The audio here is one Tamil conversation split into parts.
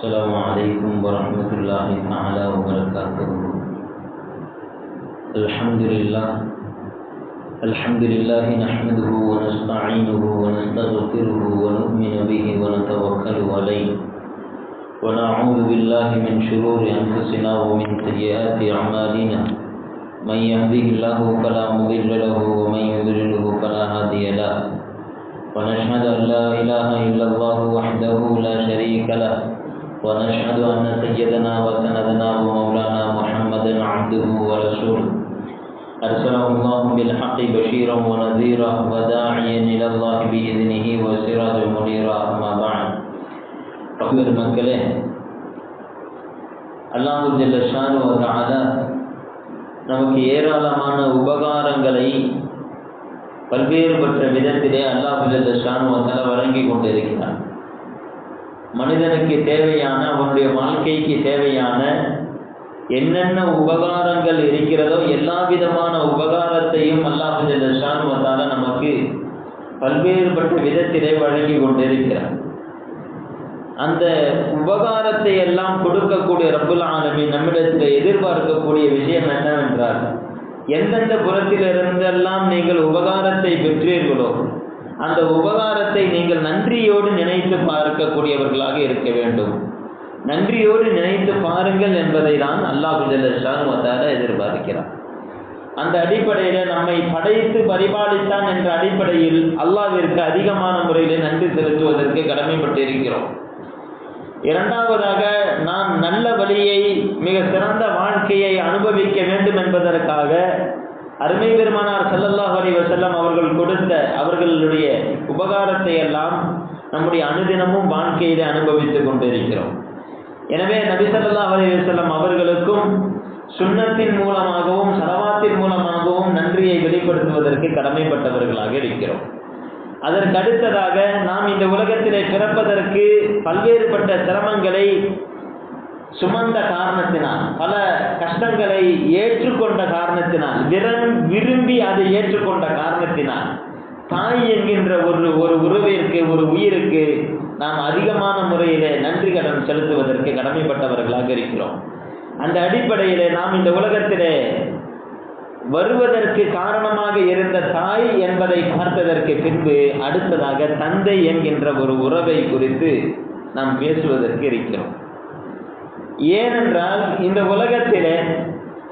السلام عليكم ورحمة الله تعالى وبركاته. الحمد لله نحمده ونستعينه ونستغفره ونؤمن به ونتوكل عليه ونعوذ بالله من شرور أنفسنا ومن سيئات أعمالنا. من يهده الله فلا مضل له ومن يضلله فلا هادي له. ونشهد أن لا إله إلا الله وحده لا شريك له. ونشهد أن سيدنا وسندنا ومولانا محمدا عبده ورسوله أرسله الله بالحق بشيرا ونذيرا وداعيا إلى الله بإذنه وسراجا منيرا. أما بعد. மக்களே, அல்லாஹ் ஜல்ல ஷானுஹு வ தஆலா நமக்கு ஏராளமான உபகாரங்களை பல்வேறுபட்ட விதத்திலே அல்லாஹ் ஜல்ல ஷானுஹு வ தஆலா வழங்கி கொண்டிருக்கிறார். மனிதனுக்கு தேவையான, அவனுடைய வாழ்க்கைக்கு தேவையான என்னென்ன உபகாரங்கள் இருக்கிறதோ எல்லா விதமான உபகாரத்தையும் அல்லாஹ் ஜல்ல ஷானுஹு வ தஆலா நமக்கு பல்வேறுபட்ட விதத்திலே வழங்கி கொண்டிருக்கிறார். அந்த உபகாரத்தை எல்லாம் கொடுக்கக்கூடிய ரப்புல் ஆலமீன் நம்மிடத்தில் எதிர்பார்க்கக்கூடிய விஷயம் என்னவென்றால், எந்தெந்த புறத்திலிருந்தெல்லாம் நீங்கள் உபகாரத்தை பெற்றீர்களோ அந்த உபகாரத்தை நீங்கள் நன்றியோடு நினைத்து பார்க்கக்கூடியவர்களாக இருக்க வேண்டும். நன்றியோடு நினைத்து பாருங்கள் என்பதை தான் அல்லாஹ் ஜல்ல ஷானுஹு வ தஆலா எதிர்பார்க்கிறார். அந்த அடிப்படையில் நம்மை படைத்து பரிபாலித்தான் என்ற அடிப்படையில் அல்லாஹ்விற்கு அதிகமான முறையில் நன்றி செலுத்துவதற்கு கடமைப்பட்டிருக்கிறோம். இரண்டாவதாக, நாம் நல்ல வழியை, மிக சிறந்த வாழ்க்கையை அனுபவிக்க வேண்டும் என்பதற்காக அருமை பெருமானார் ஸல்லல்லாஹு அலைஹி வஸல்லம் அவர்கள் கொடுத்த அவர்களுடைய உபகாரத்தை எல்லாம் நம்முடைய அனுதினமும் வாழ்க்கையிலே அனுபவித்துக் கொண்டிருக்கிறோம். எனவே நபி ஸல்லல்லாஹு அலைஹி வஸல்லம் அவர்களுக்கும் சுன்னத்தின் மூலமாகவும் ஸலவாத்தின் மூலமாகவும் நன்றியை வெளிப்படுத்துவதற்கு கடமைப்பட்டவர்களாக இருக்கிறோம். அதற்கு அடுத்ததாக, நாம் இந்த உலகத்திலே பிறப்பதற்கு பல்வேறுபட்ட சிரமங்களை சுமந்த காரணத்தினால், பல கஷ்டங்களை ஏற்றுக்கொண்ட காரணத்தினால், விரும்பி அதை ஏற்றுக்கொண்ட காரணத்தினால், தாய் என்கின்ற ஒரு உறவிற்கு, ஒரு உயிருக்கு நாம் அதிகமான முறையிலே நன்றி கடன் செலுத்துவதற்கு கடமைப்பட்டவர்களாக இருக்கிறோம். அந்த அடிப்படையிலே நாம் இந்த உலகத்திலே வருவதற்கு காரணமாக இருந்த தாய் என்பதை பார்த்ததற்கு பின்பு அடுத்ததாக தந்தை என்கின்ற ஒரு உறவை குறித்து நாம் பேசுவதற்கு இருக்கிறோம். ஏனென்றால் இந்த உலகத்திலே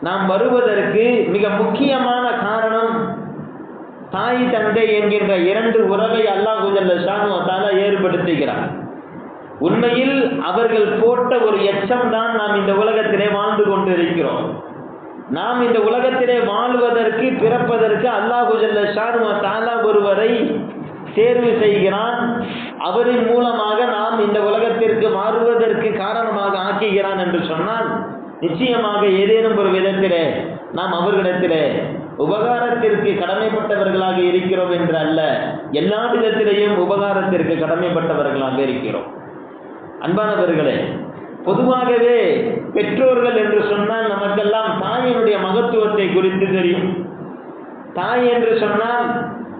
நாம் வருவதற்கு மிக முக்கியமான காரணம் தாய் தந்தை என்கின்ற இரண்டு உறவை அல்லாஹ் ஜல்ல ஷானுஹு வ தஆலா ஏற்படுத்துகிறார். உண்மையில் அவர்கள் போட்ட ஒரு எச்சம் தான் நாம் இந்த உலகத்திலே வாழ்ந்து கொண்டிருக்கிறோம். நாம் இந்த உலகத்திலே வாழ்வதற்கு, பிறப்பதற்கு அல்லாஹ் ஜல்ல ஷானுஹு வ தஆலா ஒருவரை தேர்வு செய்கிறான். அவரின் மூலமாக நாம் இந்த உலகத்திற்கு மாறுவதற்கு காரணமாக ஆக்குகிறான் என்று சொன்னால், நிச்சயமாக ஏதேனும் ஒரு விதத்திலே நாம் அவர்களிடத்திலே உபகாரத்திற்கு கடமைப்பட்டவர்களாக இருக்கிறோம் என்று அல்ல, எல்லா விதத்திலேயும் உபகாரத்திற்கு கடமைப்பட்டவர்களாக இருக்கிறோம். அன்பானவர்களே, பொதுவாகவே பெற்றோர்கள் என்று சொன்னால் நமக்கெல்லாம் தாயினுடைய மகத்துவத்தை குறித்து தெரியும். தாய் என்று சொன்னால்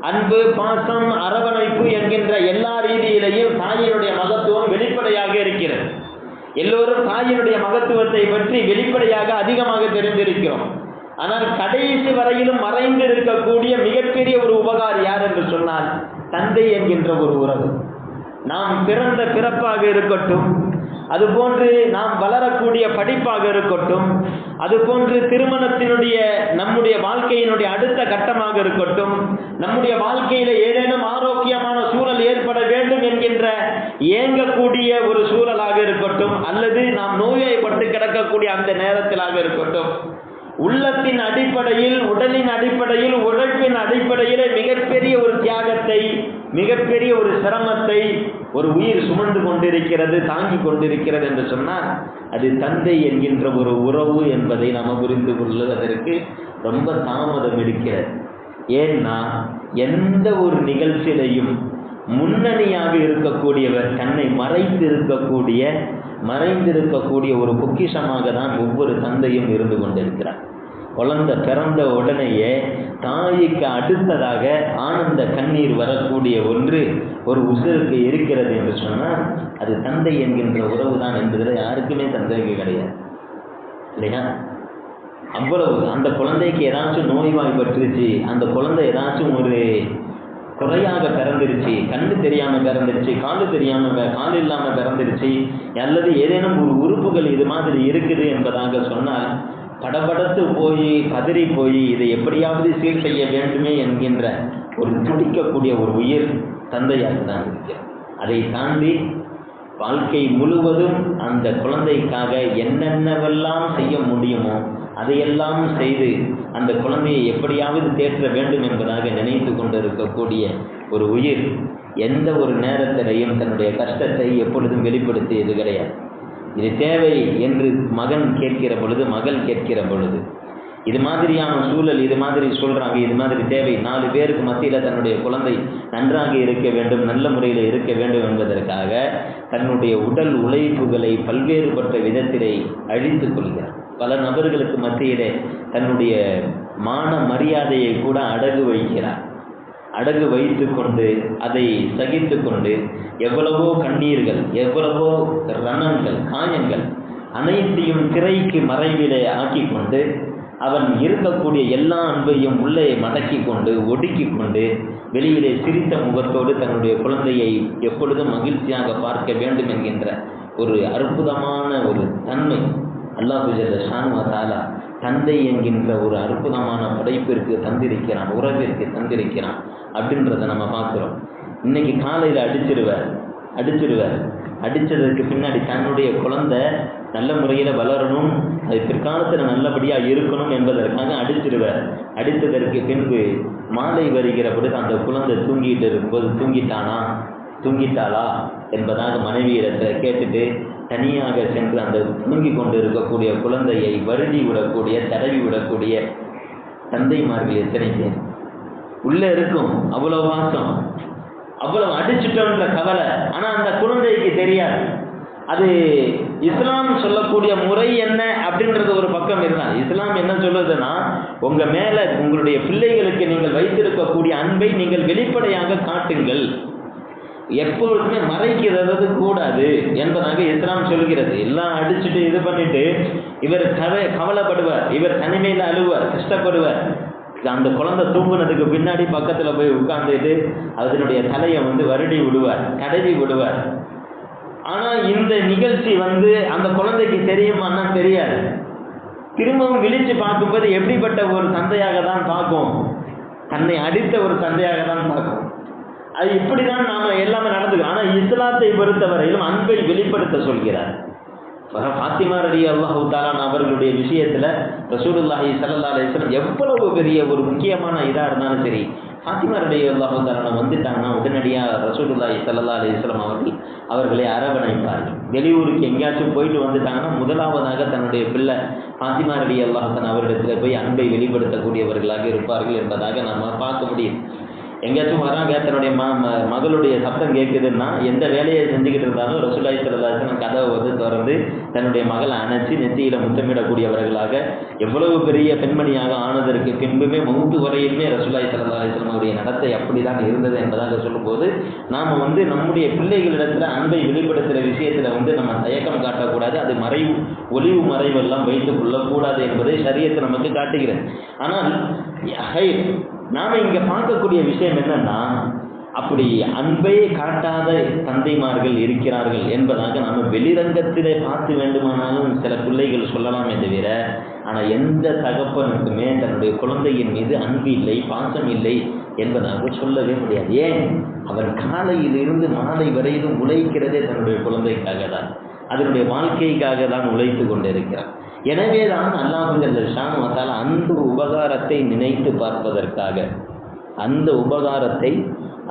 அன்பு, பாசம், அரவணைப்பு என்கின்ற எல்லா ரீதியிலையும் தாயினுடைய மகத்துவம் வெளிப்படையாக இருக்கிறது. எல்லோரும் தாயினுடைய மகத்துவத்தை பற்றி வெளிப்படையாக அதிகமாக தெரிந்திருக்கிறோம். ஆனால் கடைசி வரையிலும் மறைந்திருக்கக்கூடிய மிகப்பெரிய ஒரு உபகாரி யார் என்று சொன்னால் தந்தை என்கின்ற ஒரு உறவு. நாம் பிறந்த பிறப்பாக இருக்கட்டும், அதுபோன்று நாம் வளரக்கூடிய படிப்பாக இருக்கட்டும், அதுபோன்று திருமணத்தினுடைய நம்முடைய வாழ்க்கையினுடைய அடுத்த கட்டமாக இருக்கட்டும், நம்முடைய வாழ்க்கையில ஏதேனும் ஆரோக்கியமான சூழல் ஏற்பட வேண்டும் என்கின்ற ஏங்கக்கூடிய ஒரு சூழலாக இருக்கட்டும், அல்லது நாம் நோய்வாய்ப்பட்டு கிடக்கக்கூடிய அந்த நேரத்திலாக இருக்கட்டும், உள்ளத்தின் அடிப்படையில், உடலின் அடிப்படையில், உழைப்பின் அடிப்படையிலே மிகப்பெரிய ஒரு தியாகத்தை, மிகப்பெரிய ஒரு சிரமத்தை ஒரு உயிர் சுமந்து கொண்டிருக்கிறது, தாங்கி கொண்டிருக்கிறது என்று சொன்னால் அது தந்தை என்கின்ற ஒரு உறவு என்பதை நாம் புரிந்து கொள்வதற்கு ரொம்ப தாமதம் இருக்கிறது. ஏன்னா எந்த ஒரு நிகழ்ச்சியிலையும் முன்னணியாக இருக்கக்கூடியவர் தன்னை மறைந்திருக்கக்கூடிய ஒரு பொக்கிஷமாக தான் ஒவ்வொரு தந்தையும் இருந்து கொண்டிருக்கிறார். குழந்தை பிறந்த உடனேயே தாய்க்கு அடுத்ததாக ஆனந்த கண்ணீர் வரக்கூடிய ஒன்று ஒரு உசுருக்கு இருக்கிறது என்று சொன்னால் அது தந்தை என்கின்ற உறவு தான் என்பதில் யாருக்குமே சந்தேகம் கிடையாது இல்லையா? அவ்வளவு அந்த குழந்தைக்கு ஏதாச்சும் நோய்வாய்ப்பட்டுருச்சு, அந்த குழந்தை ஏதாச்சும் ஒரு குறையாக பிறந்துருச்சு, கண்ணு தெரியாமல் பிறந்துருச்சு, காலு கால் இல்லாமல் பிறந்துருச்சு, அல்லது ஏதேனும் ஒரு உறுப்புகள் இது மாதிரி இருக்குது என்பதாக சொன்னால் படபடத்து போய் கதறி போய் இதை எப்படியாவது சீர் செய்ய வேண்டுமே என்கின்ற ஒரு துடிக்கக்கூடிய ஒரு உயிர் தந்தையாக தான் இருக்கிறது. அதை தாண்டி வாழ்க்கை முழுவதும் அந்த குழந்தைக்காக என்னென்னவெல்லாம் செய்ய முடியுமோ அதையெல்லாம் செய்து அந்த குழந்தையை எப்படியாவது தேற்ற வேண்டும் என்பதாக நினைத்து கொண்டிருக்கக்கூடிய ஒரு உயிர் எந்த ஒரு நேரத்திலையும் தன்னுடைய கஷ்டத்தை எப்பொழுதும் வெளிப்படுத்தியது கிடையாது. இது தேவை என்று மகன் கேட்கிற பொழுது, மகள் கேட்கிற பொழுது, இது மாதிரியான சூழல், இது மாதிரி சொல்கிறாங்க, இது மாதிரி தேவை, 4 பேருக்கு மத்தியில் தன்னுடைய குழந்தை நன்றாக இருக்க வேண்டும், நல்ல முறையில் இருக்க வேண்டும் என்பதற்காக தன்னுடைய உடல் உழைப்புகளை பல்வேறுபட்ட விதத்திலே அழித்துக் கொள்கிறார். பல நபர்களுக்கு மத்தியிலே தன்னுடைய மான மரியாதையை கூட அடகு வைக்கிறார். அடகு வைத்து கொண்டு அதை சகித்து கொண்டு எவ்வளவோ கண்ணீர்கள், எவ்வளவோ ரணங்கள், காயங்கள் அனைத்தையும் திரைக்கு மறைவிலே ஆக்கி கொண்டு அவன் இருக்கக்கூடிய எல்லா அன்பையும் உள்ளே மடக்கி கொண்டு ஒடுக்கி கொண்டு வெளியிலே சிரித்த முகத்தோடு தன்னுடைய குழந்தையை எப்பொழுதும் மகிழ்ச்சியாக பார்க்க வேண்டும் என்கின்ற ஒரு அற்புதமான ஒரு தன்மை அல்லாஹ் ஜல்ல ஷானு வ தஆலா தந்தை என்கின்ற ஒரு அற்புதமான படைப்பிற்கு தந்திருக்கிறான், உறவிற்கு தந்திருக்கிறான் அப்படின்றத நம்ம பார்க்குறோம். இன்னைக்கு காலையில் அடிச்சிருவார், அடித்ததற்கு பின்னாடி தன்னுடைய குழந்தை நல்ல முறையில் வளரணும், அது பிற்காலத்தில் நல்லபடியாக இருக்கணும் என்பதற்காக அடிச்சிருவார். அடித்ததற்கு பின்பு மாலை வருகிற பொழுது அந்த குழந்தை தூங்கிட்டு இருக்கும்போது தூங்கிட்டாளா என்பதாக மனைவியிடத்தில் கேட்டுட்டு தனியாக சென்று அந்த தூங்கி கொண்டு இருக்கக்கூடிய குழந்தையை வருடி விடக்கூடிய, தடவி விடக்கூடிய தந்தைமார்கள் எத்தனை பேர் உள்ளே இருக்கும். அவ்வளோ வாசம், அவ்வளவு அடிச்சுட்டோன்ற கவலை. ஆனால் அந்த குழந்தைக்கு தெரியாது. அது இஸ்லாம் சொல்லக்கூடிய முறை என்ன அப்படின்றது ஒரு பக்கம் இருந்தால், இஸ்லாம் என்ன சொல்லுதுன்னா, உங்கள் மேலே உங்களுடைய பிள்ளைகளுக்கு நீங்கள் வைத்திருக்கக்கூடிய அன்பை நீங்கள் வெளிப்படையாக காட்டுங்கள், எப்பொழுதுமே மறைக்கிறது கூடாது என்பதாக இஸ்லாம் சொல்கிறது. எல்லாம் அடிச்சுட்டு இது பண்ணிட்டு இவர் கவலைப்படுவார், இவர் தனிமையில் அழுவார், கஷ்டப்படுவார். அந்த குழந்தை தூங்குனதுக்கு பின்னாடி பக்கத்தில் போய் உட்கார்ந்துட்டு அதனுடைய தலையை வருடி விடுவார், தடவி விடுவார். ஆனால் இந்த நிகழ்ச்சி அந்த குழந்தைக்கு தெரியுமான்னா தெரியாது. திரும்பவும் விழிச்சு பார்க்கும்போது எப்படிப்பட்ட ஒரு தந்தையாக தான் பார்க்கும், தன்னை அடித்த ஒரு தந்தையாக தான் பார்க்கும். அது இப்படி தான் நாம் எல்லாமே நடந்துக்கும். ஆனால் இஸ்லாத்தை பொறுத்தவரையிலும் அன்பை வெளிப்படுத்த சொல்கிறார். ஃபாத்திமா ரலியல்லாஹு தஆலா அவர்களுடைய விஷயத்தில் ரசூலுல்லாஹி ஸல்லல்லாஹு அலைஹி வஸல்லம் எவ்வளவு பெரிய ஒரு முக்கியமான இதாக இருந்தாலும் சரி, ஃபாத்திமா ரலியல்லாஹு தஆலா வந்துட்டாங்கன்னா உடனடியாக ரசூலுல்லாஹி ஸல்லல்லாஹு அலைஹி வஸல்லம் அவர்களை அரவணைப்பார்கள். வெளியூருக்கு எங்கேயாச்சும் போயிட்டு வந்துட்டாங்கன்னா முதலாவதாக தன்னுடைய பிள்ளை ஃபாத்திமா ரலியல்லாஹு தஆலா அவரிடத்தில் போய் அன்பை வெளிப்படுத்தக்கூடியவர்களாக இருப்பார்கள் என்பதாக நம்ம பார்க்க முடியும். எங்கேயாச்சும் வராங்க, தன்னுடைய மகளுடைய சப்தம் கேட்குதுன்னா எந்த வேலையை செஞ்சுக்கிட்டு இருந்தாலும் ரசூலுல்லாஹி ஸல்லல்லாஹு அலைஹி வஸல்லம் கதவை திறந்து தன்னுடைய மகளை அணைச்சி நெத்தியில் முத்தமிடக்கூடியவர்களாக எவ்வளவு பெரிய பெண்மணியாக ஆனதற்கு பின்புமே மௌத்து வரையிலுமே ரசூலுல்லாஹி ஸல்லல்லாஹு அலைஹி வஸல்லம் அவருடைய நடத்தை அப்படிதான் இருந்தது என்பதாக சொல்லும்போது நாம் நம்முடைய பிள்ளைகளிடத்தில் அன்பை வெளிப்படுத்துகிற விஷயத்தில் நம்ம தயக்கம் காட்டக்கூடாது. அது ஒளிவு மறைவெல்லாம் வைத்துக் கொள்ளக்கூடாது என்பதை ஷரியத்து நமக்கு காட்டுகிறது. ஆனால் நாம் இங்கே பார்க்கக்கூடிய விஷயம் என்னன்னா, அப்படி அன்பை காட்டாத தந்தைமார்கள் இருக்கிறார்கள் என்பதாக நாம் வெளிரங்கத்திலே பார்த்து வேண்டுமானாலும் சில பிள்ளைகள் சொல்லலாமே தவிர, ஆனால் எந்த தகப்பனுக்குமே தன்னுடைய குழந்தையின் மீது அன்பு இல்லை, பாசம் இல்லை என்பதாக சொல்லவே முடியாது. ஏன்? அவர் காலையிலிருந்து மாலை வரையிலும் உழைக்கிறதே தன்னுடைய குழந்தைக்காக தான், அதனுடைய வாழ்க்கைக்காக தான் உழைத்து கொண்டு இருக்கிறார். எனவே தான் அல்லாஹ் ஜல்ல ஷானு வ தஆலா அந்த உபகாரத்தை நினைத்து பார்ப்பதற்காக, அந்த உபகாரத்தை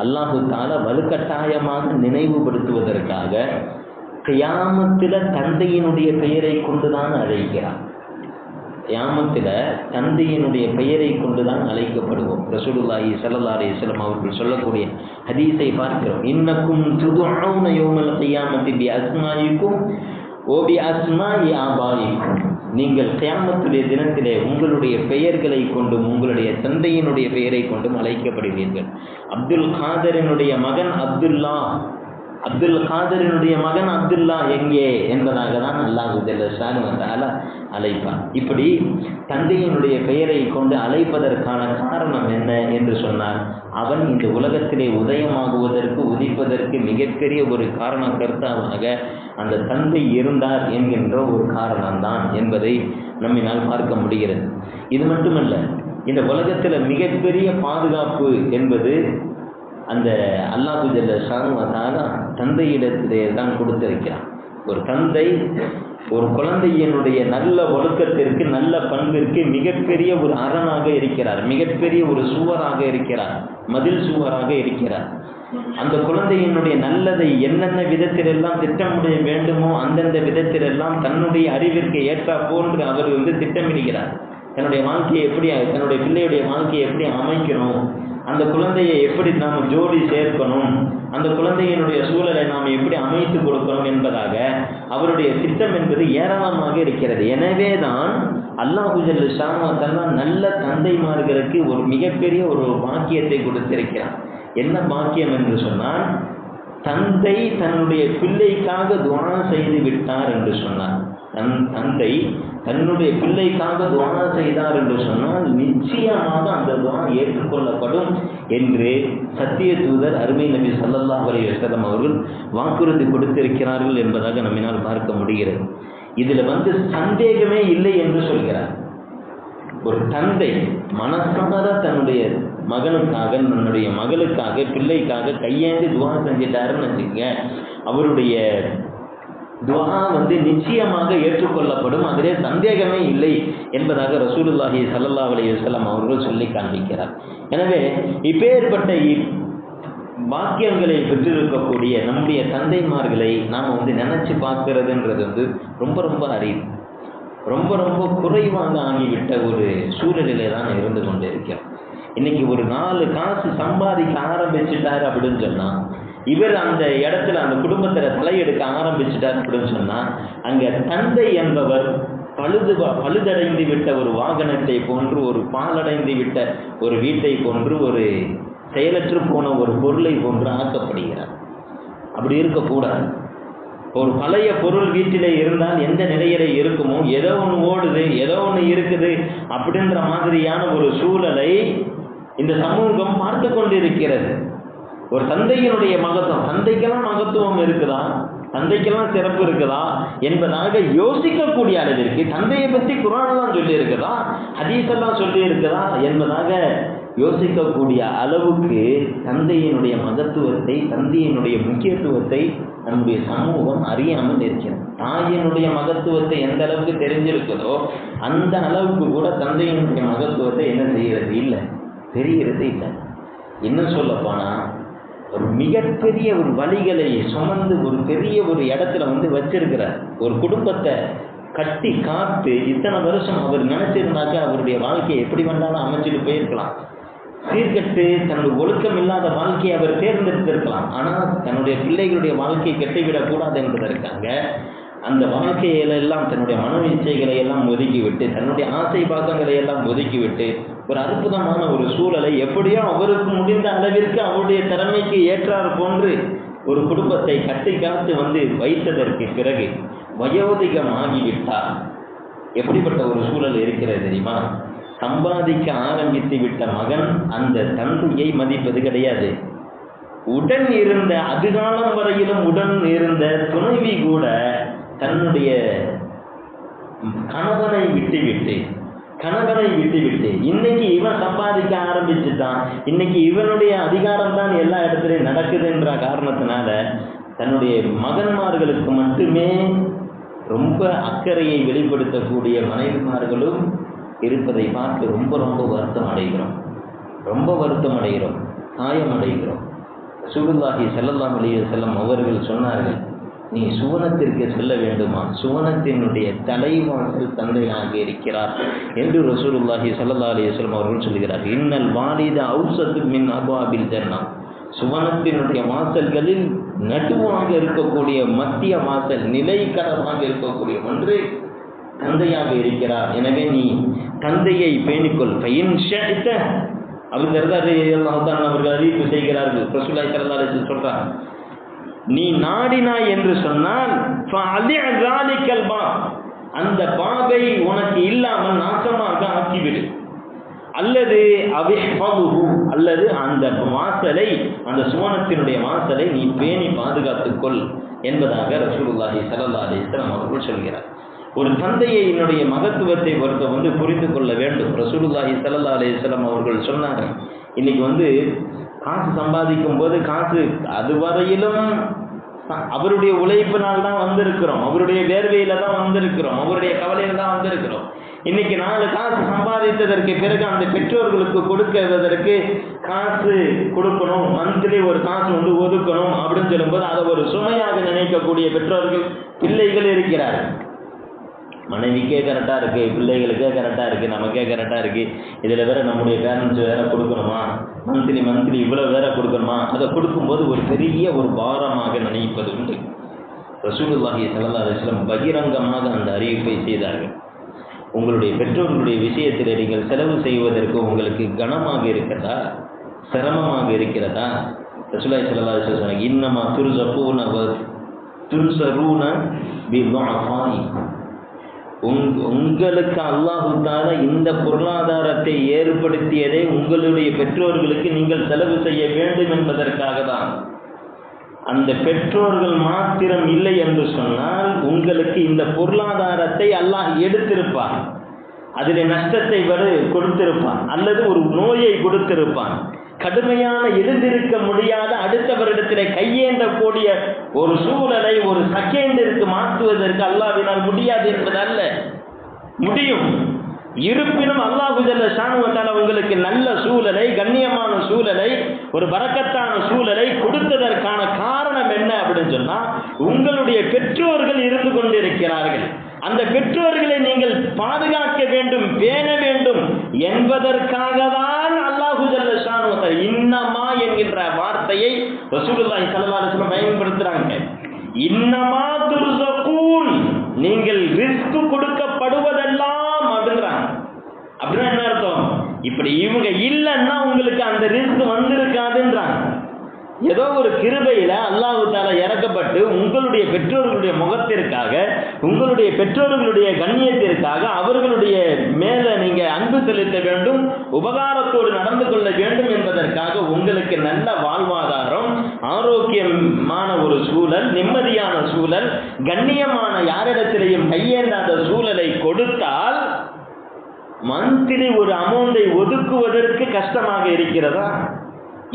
அல்லாஹு தஆலா வலுக்கட்டாயமாக நினைவுபடுத்துவதற்காக கியாமத்தில் தந்தையினுடைய பெயரை கொண்டுதான் அழைக்கிறார். கியாமத்தில் தந்தையினுடைய பெயரை கொண்டுதான் அழைக்கப்படுவோம். ரசூலுல்லாஹி ஸல்லல்லாஹு அலைஹி வஸல்லம் அவர்கள் சொல்லக்கூடிய ஹதீஸை பார்க்கிறோம். இன்னக்கும் துதுஊன யௌமல் கியாமத்தி பி அஸ்மாயிக்கும் ஓபி அஸ்மாஇ ஆபாயிக்கும், நீங்கள் கியாமத்துடைய தினத்திலே உங்களுடைய பெயர்களை கொண்டும் உங்களுடைய தந்தையினுடைய பெயரை கொண்டும் அழைக்கப்படுவீர்கள். அப்துல் காதரினுடைய மகன் அப்துல்லா, அப்துல் காதரினுடைய மகன் அப்துல்லா எங்கே என்பதாக தான் அல்லாஹ் ஜல்ல ஷானுஹு வ தஆலா அழைப்பார். இப்படி தந்தையினுடைய பெயரை கொண்டு அழைப்பதற்கான காரணம் என்ன என்று சொன்னால், அவன் இந்த உலகத்திலே உதயமாகுவதற்கு உதிப்பதற்கு மிகப்பெரிய ஒரு காரண கர்த்தாவாக அந்த தந்தை இருந்தார் என்கின்ற ஒரு காரணம்தான் என்பதை நம்மினால் பார்க்க முடிகிறது. இது மட்டுமல்ல, இந்த உலகத்தில் மிகப்பெரிய பாதுகாப்பு என்பது அந்த அல்லாஹ் ஜல்ல ஷானுஹு வ தஆலா தந்தையிடத்திலே தான் கொடுத்திருக்கிறான். ஒரு தந்தை ஒரு குழந்தையினுடைய நல்ல ஒழுக்கத்திற்கு நல்ல பண்பிற்கு மிகப்பெரிய ஒரு அரணாக இருக்கிறார், மிகப்பெரிய ஒரு சுவராக இருக்கிறார், மதில் சுவராக இருக்கிறார். அந்த குழந்தையினுடைய நல்லதை என்னென்ன விதத்திலெல்லாம் திட்டமிட வேண்டுமோ அந்தந்த விதத்திலெல்லாம் தன்னுடைய அறிவிற்கு ஏற்றா போன்று அவர் திட்டமிடுகிறார். தன்னுடைய வாழ்க்கையை எப்படி, தன்னுடைய பிள்ளையுடைய வாழ்க்கையை எப்படி அமைக்கணும், அந்த குழந்தையை எப்படி நாம் ஜோடி சேர்க்கணும், அந்த குழந்தையினுடைய சூழலை நாம் எப்படி அமைத்து கொடுக்கணும் என்பதாக அவருடைய திட்டம் என்பது ஏராளமாக இருக்கிறது. எனவே தான் அல்லாஹ் ஜல்ல ஷானுஹு வ தஆலா நல்ல தந்தைமார்களுக்கு ஒரு மிகப்பெரிய ஒரு பாக்கியத்தை கொடுத்திருக்கிறார். என்ன பாக்கியம் என்று சொன்னால், தந்தை தன்னுடைய பிள்ளைக்காக துஆ செய்து விட்டார் என்று சொன்னார். தந்தை தன்னுடைய பிள்ளைக்காக துஆ செய்தார் என்று சொன்னால் நிச்சயமாக அந்த துஆ ஏற்றுக்கொள்ளப்படும் என்று சத்திய தூதர் அருமை நபி ஸல்லல்லாஹு அலைஹி வஸல்லம் அவர்கள் வாக்குறுதி கொடுத்திருக்கிறார்கள் என்பதாக நம்மினால் பார்க்க முடிகிறது. இதில் சந்தேகமே இல்லை என்று சொல்கிறார். ஒரு தந்தை மனசார தன்னுடைய மகனுக்காக, தன்னுடைய மகளுக்காக, பிள்ளைக்காக கையேந்தி துஆ செஞ்சிட்டாருன்னு வச்சுக்கங்க, அவருடைய துஆ நிச்சயமாக ஏற்றுக்கொள்ளப்படும், அதிலே சந்தேகமே இல்லை என்பதாக ரசூலுல்லாஹி ஸல்லல்லாஹு அலைஹி வஸல்லம் அவர்கள் சொல்லி காண்பிக்கிறார். எனவே இப்பேற்பட்ட பாக்கியங்களை பெற்றிருக்கக்கூடிய நம்முடைய தந்தைமார்களை நாம் நினைச்சு பார்க்கிறதுன்றது ரொம்ப ரொம்ப அரிது, ரொம்ப ரொம்ப குறைவாக ஆகிவிட்ட ஒரு சூழ்நிலையில தான் இருந்து கொண்டு இருக்கிறோம். இன்னைக்கு ஒரு 4 காசு சம்பாதிக்க ஆரம்பிச்சுட்டாரு அப்படின்னு சொன்னா, இவர் அந்த இடத்துல அந்த குடும்பத்தில் தலையெடுக்க ஆரம்பிச்சுட்டார் அப்படின்னு சொன்னால், அங்கே தந்தை என்பவர் பழுதடைந்து விட்ட ஒரு வாகனத்தை போன்று, ஒரு பாலடைந்து விட்ட ஒரு வீட்டை போன்று, ஒரு செயலற்று போன ஒரு பொருளை போன்று ஆக்கப்படுகிறார். அப்படி இருக்கக்கூடாது. ஒரு பழைய பொருள் வீட்டிலே இருந்தால் எந்த நிலையில இருக்குமோ, ஏதோ ஒன்று ஓடுது, ஏதோ ஒன்று இருக்குது அப்படின்ற மாதிரியான ஒரு சூழலை இந்த சமூகம் பார்த்து கொண்டிருக்கிறது. ஒரு தந்தையினுடைய மகத்துவம், தந்தைக்கெல்லாம் மகத்துவம் இருக்குதா, தந்தைக்கெல்லாம் சிறப்பு இருக்குதா என்பதாக யோசிக்கக்கூடிய அளவிற்கு, தந்தையை பற்றி குர்ஆன்லாம் சொல்லி இருக்குதா, ஹதீஸெல்லாம் சொல்லி இருக்குதா என்பதாக யோசிக்கக்கூடிய அளவுக்கு தந்தையினுடைய மகத்துவத்தை, தந்தையினுடைய முக்கியத்துவத்தை நம்முடைய சமூகம் அறியாமல் இருக்கிறது. தாயினுடைய மகத்துவத்தை எந்த அளவுக்கு தெரிஞ்சிருக்குதோ அந்த அளவுக்கு கூட தந்தையினுடைய மகத்துவத்தை என்ன செய்கிறது இல்லை, தெரிகிறது இல்லை. இன்னும் சொல்ல போனா, ஒரு மிகப்பெரிய ஒரு வழிகளை சுமந்து ஒரு பெரிய ஒரு இடத்துல வச்சிருக்கிறார். ஒரு குடும்பத்தை கட்டி காத்து இத்தனை வருஷம் அவர் நினைச்சிருந்தாக்க அவருடைய வாழ்க்கையை எப்படி வேண்டாலும் அமைச்சிட்டு போயிருக்கலாம். சீர்கட்டு தன்னுடைய ஒழுக்கம் இல்லாத வாழ்க்கையை அவர் தேர்ந்தெடுத்திருக்கலாம். ஆனால் தன்னுடைய பிள்ளைகளுடைய வாழ்க்கையை கட்டிவிடக்கூடாது என்பதற்காக அந்த வாழ்க்கையிலெல்லாம் தன்னுடைய மன இச்சைகளை எல்லாம் ஒதுக்கிவிட்டு, தன்னுடைய ஆசை பாக்கங்களை எல்லாம் ஒதுக்கிவிட்டு ஒரு அற்புதமான ஒரு சூழலை எப்படியோ அவருக்கு முடிந்த அளவிற்கு அவருடைய திறமைக்கு ஏற்றாறு போன்று ஒரு குடும்பத்தை கட்டி காத்து வைத்ததற்கு பிறகு வயோதிகமாகிவிட்டார். எப்படிப்பட்ட ஒரு சூழல் இருக்கிறது தெரியுமா? சம்பாதிக்க ஆரம்பித்து விட்ட மகன் அந்த தந்தையை மதிப்பது கிடையாது. உடன் இருந்த அதிகாலம் வரையிலும் உடன் இருந்த துணைவி கூட தன்னுடைய கணவனை விட்டுவிட்டு இன்னைக்கு இவன் சம்பாதிக்க ஆரம்பிச்சுட்டான், இன்னைக்கு இவனுடைய அதிகாரம் தான் எல்லா இடத்துலையும் நடக்குதுன்ற காரணத்தினால தன்னுடைய மகன்மார்களுக்கு மட்டுமே ரொம்ப அக்கறையை வெளிப்படுத்தக்கூடிய மனைவிமார்களும் இருப்பதை பார்த்து ரொம்ப ரொம்ப வருத்தம் அடைகிறோம், காயம் அடைகிறோம். ரசூலுல்லாஹி ஸல்லல்லாஹு அலைஹி வஸல்லம் அவர்கள் சொன்னார்கள், நீ சுவனத்திற்கு செல்ல வேண்டுமா, சுவனத்தினுடைய தலைவாசல் தந்தையாக இருக்கிறார் என்று ரசூலுல்லாஹி ஸல்லல்லாஹு அலைஹி வஸல்லம் அவர்கள் சொல்கிறார். இன்னல் வாலித அவ்ஸது மின் அப்வாபில் ஜன்னah, சுவனத்தினுடைய வாசல்களில் நடுவாக இருக்கக்கூடிய மத்திய வாசல் நிலைக்கரமாக இருக்கக்கூடிய ஒன்று தந்தையாக இருக்கிறார். எனவே நீ தந்தையை பேணிக்கொள். அவர்கள் அறிவிப்பு செய்கிறார்கள். ரசூலுல்லாஹி ஸல்லல்லாஹு அலைஹி வஸல்லம் சொல்றார், நீ நாடினாய் என்று சொன்னால் அந்த பாபை உனக்கு இல்லாமல் நாசமாக ஆக்கிவிடு, அல்லது அல்லது அந்த வாசலை, அந்த சுவனத்தினுடைய வாசலை நீ பேணி பாதுகாத்துக்கொள் என்பதாக ரசூலுல்லாஹி ஸல்லல்லாஹு அலைஹி வஸல்லம் அவர்கள் சொல்கிறார். ஒரு தந்தையினுடைய மகத்துவத்தை பொறுத்த புரிந்து கொள்ள வேண்டும். ரசூலுல்லாஹி ஸல்லல்லாஹு அலைஹி வஸல்லம் அவர்கள் சொன்னாங்க, இன்னைக்கு காசு சம்பாதிக்கும் போது காசு அதுவரையிலும் அவருடைய உழைப்பினால் தான் வந்திருக்கிறோம், அவருடைய வேர்வையில தான் வந்திருக்கிறோம், அவருடைய கவலையில தான் வந்திருக்கிறோம். இன்னைக்கு 4 காசு சம்பாதித்ததற்கு பிறகு அந்த பெற்றோர்களுக்கு கொடுக்கிறதற்கு காசு கொடுக்கணும், மந்த்லி ஒரு காசு ஒதுக்கணும் அப்படின்னு சொல்லும்போது அதை ஒரு சுமையாக நினைக்கக்கூடிய பெற்றோர்கள் பிள்ளைகள் இருக்கிறார்கள். மனைவிக்கே கரெக்டாக இருக்குது, பிள்ளைகளுக்கே கரெக்டாக இருக்குது, நமக்கே கரெக்டாக இருக்குது, இதில் வேற நம்முடைய பேரண்ட்ஸ் வேற கொடுக்கணுமா, மந்த்லி இவ்வளோ வேற கொடுக்கணுமா, அதை கொடுக்கும்போது ஒரு பெரிய ஒரு பாரமாக நினைப்பது உண்டு. ரசூலுல்லாஹி ஸல்லல்லாஹு அலைஹி வஸல்லம் பகிரங்கமாக அந்த அறிவிப்பை செய்தார்கள். உங்களுடைய பெற்றோர்களுடைய விஷயத்தில் நீங்கள் செலவு செய்வதற்கு உங்களுக்கு கனமாக இருக்கிறதா, சிரமமாக இருக்கிறதா? ரசூலுல்லாஹி ஸல்லல்லாஹு அலைஹி வஸல்லம் சொன்னாங்க, இன்னமா துர்ஸகூன வ துன்ஸரூன பிதுஅஃபாஇ, உங்களுக்கு அல்லாஹ் தஆலா இந்த பொருளாதாரத்தை ஏற்படுத்தியதை உங்களுடைய பெற்றோர்களுக்கு நீங்கள் செலவு செய்ய வேண்டும் என்பதற்காக தான். அந்த பெற்றோர்கள் மாத்திரம் இல்லை என்று சொன்னால் உங்களுக்கு இந்த பொருளாதாரத்தை அல்லாஹ் எடுத்திருப்பான், அதில் நஷ்டத்தை கொடுத்திருப்பான், அல்லது ஒரு நோயை கொடுத்திருப்பான். கடுமையான எழுந்திருக்க முடியாத அடுத்தவரிடத்திலே கையேந்தக்கூடிய ஒரு சூழலை ஒரு செகண்டிற்கு மாற்றுவதற்கு அல்லாஹ்வினால் முடியாது என்பது அல்ல, முடியும். இருப்பினும் அல்லாஹ் ஜல்ல ஷானஹு வ தஆலா உங்களுக்கு நல்ல சூழலை, கண்ணியமான சூழலை, ஒரு பரக்கத்தான சூழலை கொடுத்ததற்கான காரணம் என்ன அப்படின்னு சொன்னா, உங்களுடைய பெற்றோர்கள் இருந்து கொண்டிருக்கிறார்கள். அந்த பெற்றோர்களை நீங்கள் பாதுகாக்க வேண்டும், பேண வேண்டும் என்பதற்காக தான் அல்லாஹு ஜல்ல ஷானஹு வ தஆலா இன்னமா என்கின்ற வார்த்தையை ரசூலுல்லாஹி ஸல்லல்லாஹு அலைஹி வஸல்லம் பயன்படுத்துறாங்க. இன்னமா துர்ஸகூன், நீங்கள் ரிஸ்க் கொடுக்கப்படுவதெல்லாம் அப்படின்றாங்க. அப்படின்னா என்ன அர்த்தம்? இப்படி இவங்க இல்லைன்னா உங்களுக்கு அந்த ரிஸ்க் வந்திருக்காதுன்றாங்க. ஏதோ ஒரு கிருபையில அல்லாஹ் தஆலா இறக்கப்பட்டு உங்களுடைய பெற்றோர்களுடைய முகத்திற்காக, உங்களுடைய பெற்றோர்களுடைய கண்ணியத்திற்காக அவர்களுடைய மேல நீங்க அன்பு செலுத்த வேண்டும், உபகாரத்தோடு நடந்து கொள்ள வேண்டும் என்பதற்காக உங்களுக்கு நல்ல வாழ்வாதாரம், ஆரோக்கியமான ஒரு சூழல், நிம்மதியான சூழல், கண்ணியமான யாரிடத்திலையும் கையேந்தாத சூழலை கொடுத்தால் மந்த்லி ஒரு அமௌண்டை ஒதுக்குவதற்கு கஷ்டமாக இருக்கிறதா?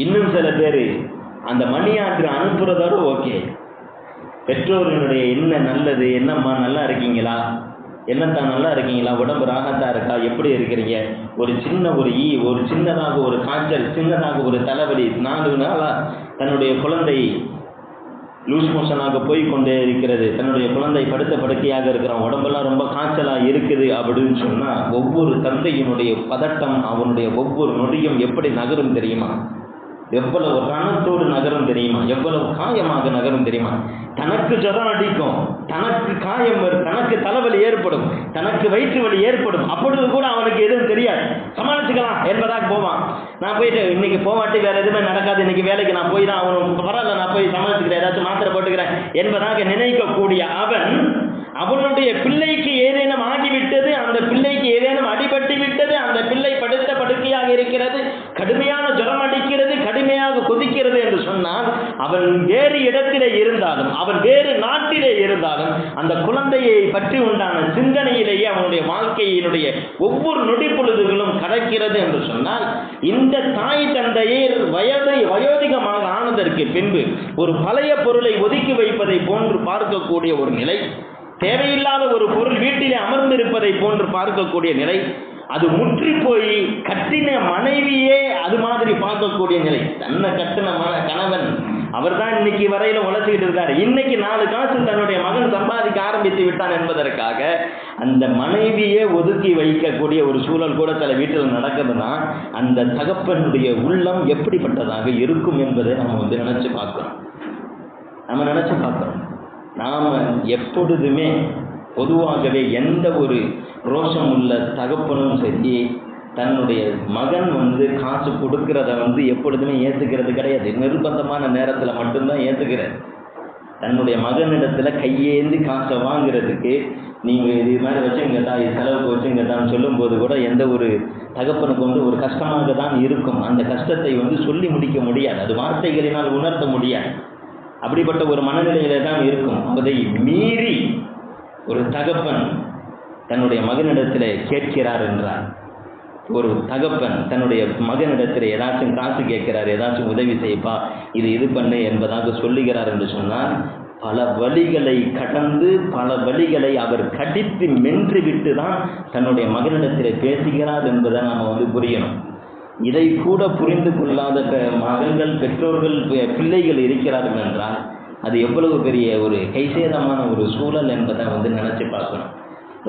இன்னும் சில பேர் அந்த மணி ஆர்டர் அனுப்புறதோட ஓகே, பெற்றோர்களுடைய என்ன நல்லது, என்னம்மா நல்லா இருக்கீங்களா, என்னத்தான் நல்லா இருக்கீங்களா, உடம்பு ராகத்தா இருக்கா, எப்படி இருக்கிறீங்க, ஒரு சின்ன ஒரு ஒரு சின்னதாக ஒரு காய்ச்சல், சின்னதாக ஒரு தலைவலி, 4 நாளா தன்னுடைய குழந்தை லூஸ் மோஷனாக போய் கொண்டே இருக்கிறது, தன்னுடைய குழந்தை படுத்த படுக்கையாக இருக்கிறான், உடம்பெல்லாம் ரொம்ப காய்ச்சலாக இருக்குது அப்படின்னு சொன்னால் ஒவ்வொரு தந்தையினுடைய பதட்டம், அவனுடைய ஒவ்வொரு நொடியும் எப்படி நகரும் தெரியுமா? எவ்வளவு ரணத்தோடு நகரும் தெரியுமா? எவ்வளவு காயமாக நகரும் தெரியுமா? தனக்கு ஜுரம் அடிக்கும், தனக்கு காயம் வரும், தனக்கு தலைவலி ஏற்படும், தனக்கு வயிற்று வலி ஏற்படும். அப்பொழுது கூட அவனுக்கு எதுவும் தெரியாது, சமாளிச்சுக்கலாம் என்பதாக போவான். நான் போயிட்டு இன்னைக்கு போவாட்டி வேற எதுவுமே நடக்காது, இன்னைக்கு வேலைக்கு நான் போய் தான் அவனுக்கு பரவாயில்ல, நான் போய் சமாளிச்சுக்கிறேன், ஏதாச்சும் மாத்திரை போட்டுக்கிறேன் என்பதாக நினைக்கக்கூடிய அவனுடைய பிள்ளைக்கு ஏதேனும் ஆகிவிட்டது, அந்த பிள்ளைக்கு ஏதேனும் அடிபட்டு விட்டது, அந்த பிள்ளை படுத்த படுக்கையாக இருக்கிறது, கடுமையான ஜுரம் அடிக்கிறது, கடுமையாக கொதிக்கிறது என்று சொன்னால் அவன் வேறு இடத்திலே இருந்தாலும், அவன் வேறு நாட்டிலே இருந்தாலும் அந்த குழந்தையை பற்றி உண்டான சிந்தனையிலேயே அவனுடைய வாழ்க்கையினுடைய ஒவ்வொரு நொடி பொழுதுகளும் கடக்கிறது என்று சொன்னால், இந்த தாய் தந்தையை வயோதிகமாக ஆனதற்கு பின்பு ஒரு பழைய பொருளை ஒதுக்கி வைப்பதை போன்று பார்க்கக்கூடிய ஒரு நிலை, தேவையில்லாத ஒரு பொருள் வீட்டிலே அமர்ந்திருப்பதை போன்று பார்க்கக்கூடிய நிலை, அது முற்றி போய் கட்டின மனைவியே அது மாதிரி பார்க்கக்கூடிய நிலை. தன்னை கட்டின கணவன் அவர் தான் இன்னைக்கு வரையில உழைச்சிக்கிட்டு இருக்காரு, இன்னைக்கு 4 காசு தன்னுடைய மகன் சம்பாதிக்க ஆரம்பித்து விட்டான் என்பதற்காக அந்த மனைவியே ஒதுக்கி வைக்கக்கூடிய ஒரு சூழல் கூட சில வீட்டில் நடக்குதுன்னா அந்த தகப்பனுடைய உள்ளம் எப்படிப்பட்டதாக இருக்கும் என்பதை நம்ம நினைச்சு பார்க்கிறோம். நம்ம நினச்சி பார்க்குறோம். நாம் எப்பொழுதுமே பொதுவாகவே எந்த ஒரு ரோஷம் உள்ள தகப்பனும் சரி தன்னுடைய மகன் காசு கொடுக்கறத எப்பொழுதுமே ஏற்றுக்கிறது கிடையாது. நிர்பந்தமான நேரத்தில் மட்டும்தான் ஏற்றுக்கிறார். தன்னுடைய மகனிடத்தில் கையேந்தி காசை வாங்குறதுக்கு நீங்கள் இது மாதிரி வச்சுங்கட்டா, இது செலவுக்கு வச்சுங்கட்டான்னு சொல்லும்போது கூட எந்த ஒரு தகப்பனுக்கு ஒரு கஷ்டமாக தான் இருக்கும். அந்த கஷ்டத்தை சொல்லி முடிக்க முடியாது, அது வார்த்தைகளினால் உணர்த்த முடியாது. அப்படிப்பட்ட ஒரு மனநிலையில தான் இருக்கும். அதை மீறி ஒரு தகப்பன் தன்னுடைய மகனிடத்தில் கேட்கிறார் என்றார். ஒரு தகப்பன் தன்னுடைய மகனிடத்தில் ஏதாச்சும் காசு கேட்கிறார், ஏதாச்சும் உதவி செய்யப்பா, இது பண்ணு என்பதாக சொல்லுகிறார் என்று சொன்னால் பல வழிகளை கடந்து பல வழிகளை அவர் கடித்து மென்று விட்டு தான் தன்னுடைய மகனிடத்தில் பேசுகிறார் என்பதை நாம் புரியணும். இதை கூட புரிந்து கொள்ளாத மகன்கள், பெற்றோர்கள், பிள்ளைகள் இருக்கிறார்கள் என்றால் அது எவ்வளவு பெரிய ஒரு கைசேதமான ஒரு சூழல் என்பதை நினைச்சு பார்க்கணும்.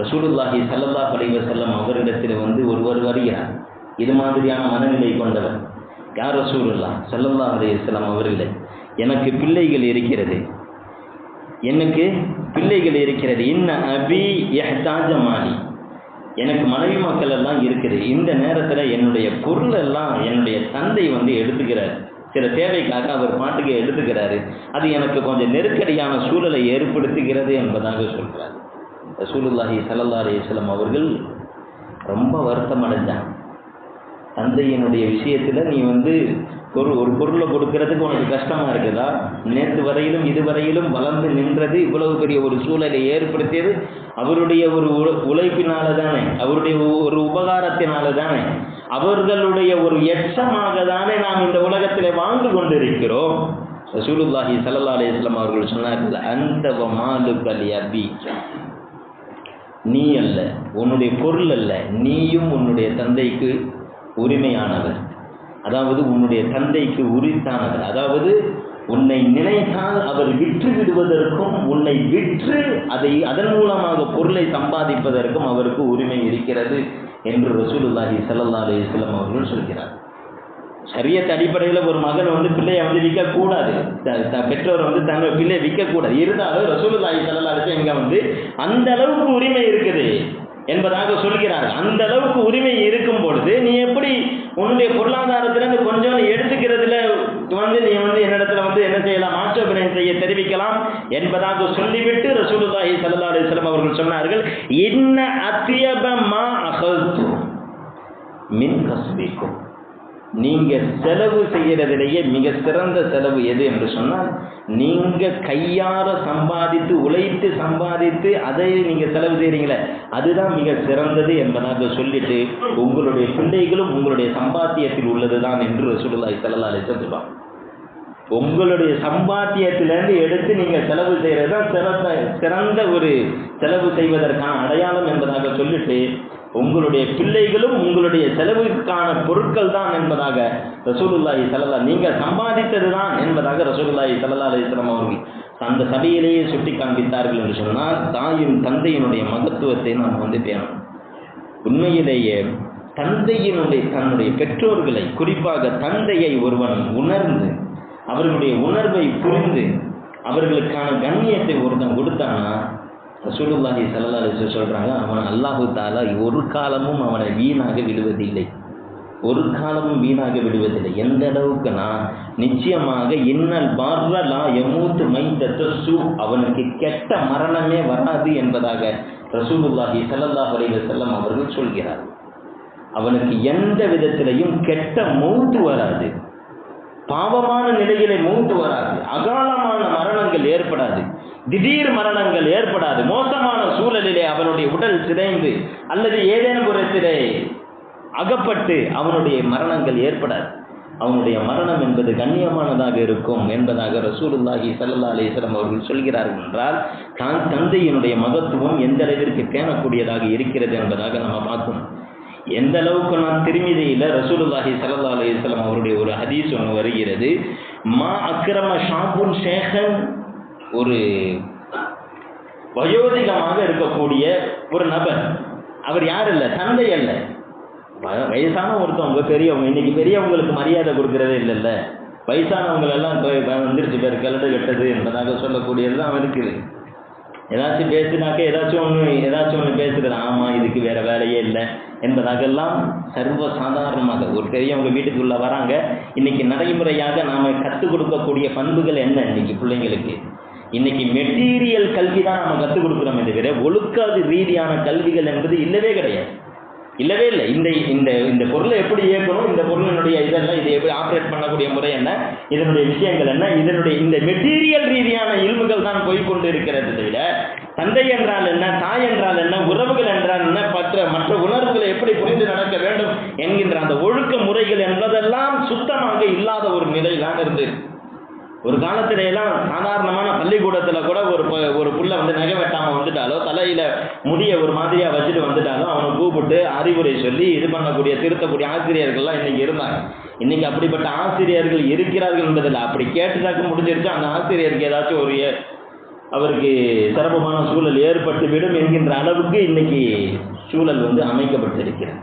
ரசூலுல்லாஹி ஸல்லல்லாஹு அலைஹி வஸல்லம் அவரிடத்தில் ஒருவர் வருகிறார், இது மாதிரியான மனநிலை கொண்டவர். யார் ரசூலுல்லாஹ் ஸல்லல்லாஹு அலைஹி வஸல்லம் அவர்களே, எனக்கு பிள்ளைகள் இருக்கிறது, இன்ன அபி யஹ்தாஜ மாலி, எனக்கு மனைவி மக்கள் எல்லாம் இருக்குது. இந்த நேரத்தில் என்னுடைய பொருள் எல்லாம் என்னுடைய தந்தை எடுத்துக்கிறார். சில தேவைக்காக அவர் பாட்டுக்கு எடுத்துக்கிறாரு. அது எனக்கு கொஞ்சம் நெருக்கடியான சூழலை ஏற்படுத்துகிறது என்பதாக சொல்கிறார். ரசூலுல்லாஹி ஸல்லல்லாஹு அலைஹி வஸல்லம் அவர்கள் ரொம்ப வருத்தம் அடைஞ்சாங்க. தந்தையினுடைய விஷயத்தில் நீ ஒரு பொருளை கொடுக்கறதுக்கு உனக்கு கஷ்டமாக இருக்குதா? நேற்று வரையிலும் இதுவரையிலும் வளர்ந்து நின்றது இவ்வளவு பெரிய ஒரு சூழலை ஏற்படுத்தியது அவருடைய ஒரு உழைப்பினால தானே, அவருடைய ஒரு உபகாரத்தினால தானே, அவர்களுடைய ஒரு எச்சமாக தானே நாம் இந்த உலகத்தில் வாழ்ந்து கொண்டிருக்கிறோம். ரசூலுல்லாஹி ஸல்லல்லாஹு அலைஹி வஸல்லம் அவர்கள் சொன்னார்கள், அந்த மாலுக லிஅபீக, நீ அல்ல, உன்னுடைய பொருள் அல்ல, நீயும் உன்னுடைய தந்தைக்கு உரிமையானவர், அதாவது உன்னுடைய தந்தைக்கு உரித்தானவர். அதாவது உன்னை நினைத்தால் அவர் விற்று விடுவதற்கும் உன்னை விற்று அதன் மூலமாக பொருளை சம்பாதிப்பதற்கும் அவருக்கு உரிமை இருக்கிறது என்று ரசூலுல்லாஹி ஸல்லல்லாஹு அலைஹி வஸல்லம் அவர்கள் சொல்கிறார். ஷரியத் அடிப்படையில் ஒரு மகன் பிள்ளையை விற்கக்கூடாது, பெற்றோர் தங்கள் பிள்ளையை விற்கக்கூடாது. இருந்தாலும் ரசூலுல்லாஹி ஸல்லல்லாஹு அலைஹி வஸல்லம் இங்கே அந்த அளவுக்கு உரிமை இருக்குது என்பதாக சொல்கிறார்கள். அந்த அளவுக்கு உரிமை இருக்கும் பொழுது நீ எப்படி உன்னுடைய பொருளாதாரத்திலிருந்து கொஞ்சம் எடுத்துக்கிறதுல நீ என்னிடத்துல என்ன செய்யலாம், ஆட்சேபனை செய்ய தெரிவிக்கலாம் என்பதாக சொல்லிவிட்டு ரசூலுல்லாஹி ஸல்லல்லாஹு அலைஹி வஸல்லம் அவர்கள் சொன்னார்கள், இன்ன அத்யப மா அகல்து மின் கஸ்பிக்கும், நீங்க செலவு செய்யறதிலேயே மிக சிறந்த செலவு எது என்று சொன்னால், நீங்க கையார சம்பாதித்து உழைத்து சம்பாதித்து அதை நீங்க செலவு செய்யறீங்களே அதுதான் மிக சிறந்தது என்பதாக சொல்லிட்டு உங்களுடைய பிள்ளைகளும் உங்களுடைய சம்பாத்தியத்தில் உள்ளதுதான் என்று ரசூலுல்லாஹி ஸல்லல்லாஹு அலைஹி வஸல்லம் சொல்லுவாங்க. உங்களுடைய சம்பாத்தியத்திலிருந்து எடுத்து நீங்க செலவு செய்யறது தான் சிறந்த ஒரு செலவு செய்வதற்கான அடையாளம் என்பதாக சொல்லிட்டு உங்களுடைய பிள்ளைகளும் உங்களுடைய செலவுக்கான பொருட்கள் தான் என்பதாக ரசூலுல்லாஹி ஸல்லல்லாஹு, நீங்க சம்பாதித்தது தான் என்பதாக ரசூலுல்லாஹி ஸல்லல்லாஹு அலைஹி வஸல்லம் அவர்கள் அந்த சபையிலேயே சுட்டி காண்பித்தார்கள் என்று சொன்னால், தாயும் தந்தையினுடைய மகத்துவத்தை நாம் பேணணும். உண்மையிலேயே தன்னுடைய பெற்றோர்களை, குறிப்பாக தந்தையை ஒருவன் உணர்ந்து அவர்களுடைய உணர்வை புரிந்து அவர்களுக்கான கண்ணியத்தை ஒருத்தன் கொடுத்தானா, ரசூலுல்லாஹி ஸல்லல்லாஹு அலைஹி வஸல்லம் சொல்றாங்க, அவன் அல்லாஹு தஆலா ஒரு காலமும் அவனை வீணாக விடுவதில்லை, ஒரு காலமும் வீணாக விடுவதில்லை. எந்த அளவுக்குனா, நிச்சயமாக இன்னல் பார்ர லா யமூத் மைத்தத்து சூ, அவனுக்கு கெட்ட மரணமே வராது என்பதாக ரசூலுல்லாஹி ஸல்லல்லாஹு அலைஹி வஸல்லம் அவர்கள் சொல்கிறார். அவனுக்கு எந்த விதத்திலையும் கெட்ட மௌத்து வராது, பாவமான நிலையிலே மௌத்து வராது, அகாலமான மரணங்கள் ஏற்படாது, திடீர் மரணங்கள் ஏற்படாது, மோசமான சூழலிலே அவனுடைய உடல் சிதைந்து அல்லது ஏதேனும் புறத்திலே அகப்பட்டு அவனுடைய மரணங்கள் ஏற்படாது. அவனுடைய மரணம் என்பது கண்ணியமானதாக இருக்கும் என்பதாக ரசூலுல்லாஹி ஸல்லல்லாஹு அலைஹி வஸல்லம் அவர்கள் சொல்கிறார்கள் என்றால், தான் தந்தையினுடைய மகத்துவம் எந்த அளவிற்கு பேணக்கூடியதாக இருக்கிறது என்பதாக நம்ம பார்க்கணும். எந்த அளவுக்கு நான் திருமிதியில் ரசூலுல்லாஹி ஸல்லல்லாஹு அலைஹி வஸல்லம் அவருடைய ஒரு ஹதீஸ் ஒன்று வருகிறது, மா அக்ரம ஷாபுன் ஷேഖன், ஒரு வயோதிகமாக இருக்கக்கூடிய ஒரு நபர், அவர் யார் இல்லை, தந்தை அல்ல, வயசான ஒருத்தவங்க, பெரியவங்க. இன்னைக்கு பெரியவங்களுக்கு மரியாதை கொடுக்கறதே இல்லைல்ல, வயசானவங்களெல்லாம் இப்போ வந்துருச்சு பேர் கிளடு கெட்டது என்பதாக சொல்லக்கூடியதுதான் இருக்குது. ஏதாச்சும் பேசினாக்க ஏதாச்சும் ஒன்று பேசுகிறது, ஆமாம் இதுக்கு வேறு வேலையே இல்லை என்பதாகலாம் சர்வ சாதாரணமாக ஒரு பெரியவங்க வீட்டுக்குள்ளே வராங்க. இன்றைக்கி நடைமுறையாக நாம் கற்றுக் கொடுக்கக்கூடிய பண்புகள் என்ன? இன்றைக்கி பிள்ளைங்களுக்கு இன்றைக்கி மெட்டீரியல் கல்வி தான் நம்ம கற்றுக் கொடுக்குறோமே தவிர ஒழுக்க ரீதியான கல்விகள் என்பது இல்லவே கிடையாது, இல்லவே இல்லை. இந்த பொருளை எப்படி இயக்கணும், இந்த பொருளினுடைய இதெல்லாம் இதை எப்படி ஆப்ரேட் பண்ணக்கூடிய முறை என்ன, இதனுடைய விஷயங்கள் என்ன, இந்த மெட்டீரியல் ரீதியான இல்முகள் தான் போய்கொண்டு இருக்கிறது தவிர தந்தை என்றால் என்ன, தாய் என்றால் என்ன, உறவுகள் என்றால் என்ன, மற்ற உணர்வுகளை எப்படி புரிந்து நடக்க வேண்டும் என்கின்ற அந்த ஒழுக்க முறைகள் என்பதெல்லாம் சுத்தமாக இல்லாத ஒரு நிலை தான் இருந்து. ஒரு காலத்தில எல்லாம் சாதாரணமான பள்ளிக்கூடத்தில் கூட ஒரு புள்ள நகை வெட்டாமல் வந்துட்டாலோ தலையில் முடிய ஒரு மாதிரியாக வச்சுட்டு வந்துட்டாலும் அவனை கூப்பிட்டு அறிவுரை சொல்லி இது பண்ணக்கூடிய திருத்தக்கூடிய ஆசிரியர்கள்லாம் இன்றைக்கி இருந்தாங்க. இன்றைக்கி அப்படிப்பட்ட ஆசிரியர்கள் இருக்கிறார்கள் என்பதில் அப்படி கேட்டுதாக்க முடிஞ்சிருச்சு அந்த ஆசிரியருக்கு ஏதாச்சும் அவருக்கு சிரமமான சூழல் ஏற்பட்டு விடும் என்கின்ற அளவுக்கு இன்றைக்கி சூழல் அமைக்கப்பட்டிருக்கிறது.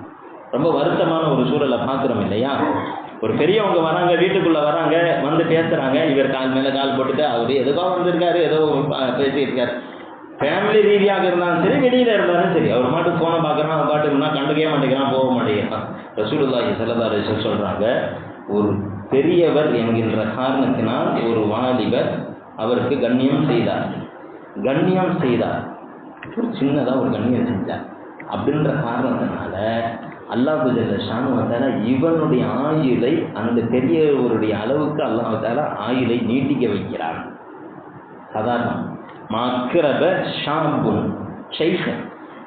ரொம்ப வருத்தமான ஒரு சூழலை பார்க்குறோம் இல்லையா? ஒரு பெரியவங்க வராங்க, வீட்டுக்குள்ளே வராங்க, வந்து பேசுகிறாங்க, இவர் கால் மேலே கால் போட்டுட்டு அவர் எதுக்கோ வந்திருக்காரு, ஏதோ பேசியிருக்காரு. ஃபேமிலி ரீதியாக இருந்தாலும் சரி, வெளியில் இருந்தாலும் சரி, அவர் மாட்டுக்கு ஃபோனை பார்க்குறான், அவன் பாட்டுக்குன்னா கண்டுக்கவே மாட்டேங்கிறான், போக மாட்டேங்கிறான். ரசூலுல்லாஹி ஸல்லல்லாஹு அலைஹி வஸல்லம் சொல்கிறாங்க, ஒரு பெரியவர் என்கின்ற காரணத்தினால் ஒரு வாலிபர் அவருக்கு கண்ணியம் செய்தார், ஒரு சின்னதாக ஒரு கண்ணியம் செஞ்சார். அப்படின்ற காரணத்தினால அல்லாஹ் ஜல்ல ஷானுஹு தஆலா இவனுடைய ஆயுளை அந்த பெரியவருடைய அளவுக்கு அல்லாஹ் தஆலா ஆயுளை நீட்டிக்க வைக்கிறான். சாதாரண மாக்ரப ஷாபுன் ஷைஹன்,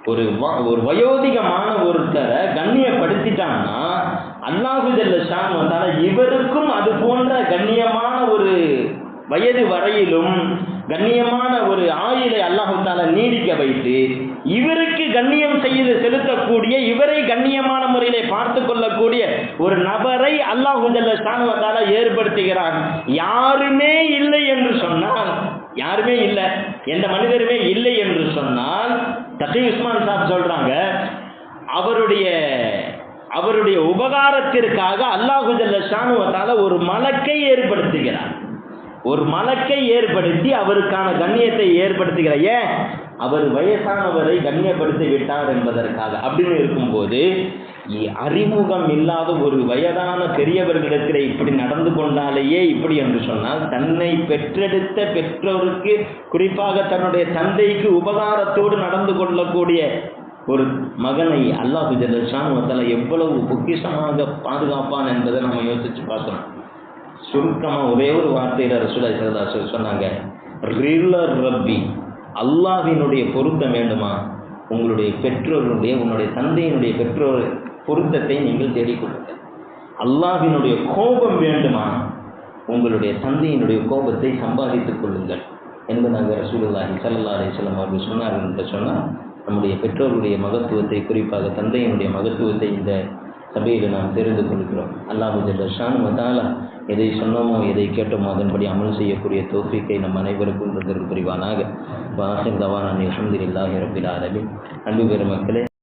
ஒரு வயோதிகமான ஒருத்தரை கண்ணியப்படுத்திட்டான்னா அல்லாஹ் ஜல்ல ஷானுஹு தஆலா இவருக்கும் அது போன்ற கண்ணியமான ஒரு வயது வரையிலும் கண்ணியமான ஒரு ஆயுளை அல்லாஹ் தஆலா நீடிக்க வைத்து இவருக்கு கண்ணியம் செலுத்தக்கூடிய, இவரை கண்ணியமான முறையிலே பார்த்து கொள்ளக்கூடிய ஒரு நபரை அல்லாஹ் ஜல்ல ஷானுஹு தஆலா ஏற்படுத்துகிறான். யாருமே இல்லை என்று சொன்னால், யாருமே இல்லை, எந்த மனிதருமே இல்லை என்று சொன்னால் தகி உஸ்மான் சாப் சொல்றாங்க, அவருடைய உபகாரத்திற்காக அல்லாஹ் ஜல்ல ஷானுஹு தஆலா ஒரு மலக்கை ஏற்படுத்துகிறார். ஒரு மலக்கை ஏற்படுத்தி அவருக்கான கண்ணியத்தை ஏற்படுத்துகிறார். ஏன்? அவர் வயசானவரை கண்ணியப்படுத்தி விட்டார் என்பதற்காக. அப்படின்னு இருக்கும்போது அறிமுகம் இல்லாத ஒரு வயதான பெரியவர்களிடத்தில் இப்படி நடந்து கொண்டாலேயே இப்படி என்று சொன்னால், தன்னை பெற்றெடுத்த பெற்றோருக்கு, குறிப்பாக தன்னுடைய தந்தைக்கு உபகாரத்தோடு நடந்து கொள்ளக்கூடிய ஒரு மகனை அல்லாஹ் ஜல்ல ஷானுஹு தஆலா எவ்வளவு பொக்கிஷமாக பாதுகாப்பான் என்பதை நம்ம யோசிச்சு பார்க்கணும். சுருக்கமாக ஒரே ஒரு வார்த்தையில் ரசூலுல்லாஹி ஸல்லல்லாஹு அலைஹி வஸல்லம் சொன்னாங்க, ரில்லர் ரப்பி, அல்லாஹ்வினுடைய பொருத்தம் வேண்டுமா, உங்களுடைய பெற்றோருடைய, உன்னுடைய தந்தையினுடைய பெற்றோர் பொருத்தத்தை நீங்கள் தேடிக்கொள்ளுங்கள். அல்லாஹ்வினுடைய கோபம் வேண்டுமா, உங்களுடைய தந்தையினுடைய கோபத்தை சம்பாதித்துக் கொள்ளுங்கள் என்பதாக ரசூலுல்லாஹி ஸல்லல்லாஹு அலைஹி வஸல்லம் அவர்கள் சொன்னார்கள். என்று சொன்னால் நம்முடைய பெற்றோருடைய மகத்துவத்தை, குறிப்பாக தந்தையினுடைய மகத்துவத்தை இந்த சபையில் நாம் தெரிந்து கொள்கிறோம். அல்லாஹ் ஜல்ல ஷானுஹு தஆலா எதை சொன்னோமோ எதை கேட்டோமோ அதன்படி அமல் செய்யக்கூடிய தௌஃபீக்கை நம் அனைவருக்கும் தந்தருள் புரிவானாக. வாஹிர் தவானா அல்ஹம்துலில்லாஹி ரப்பில் ஆலமீன். அன்பு பெருமக்களே,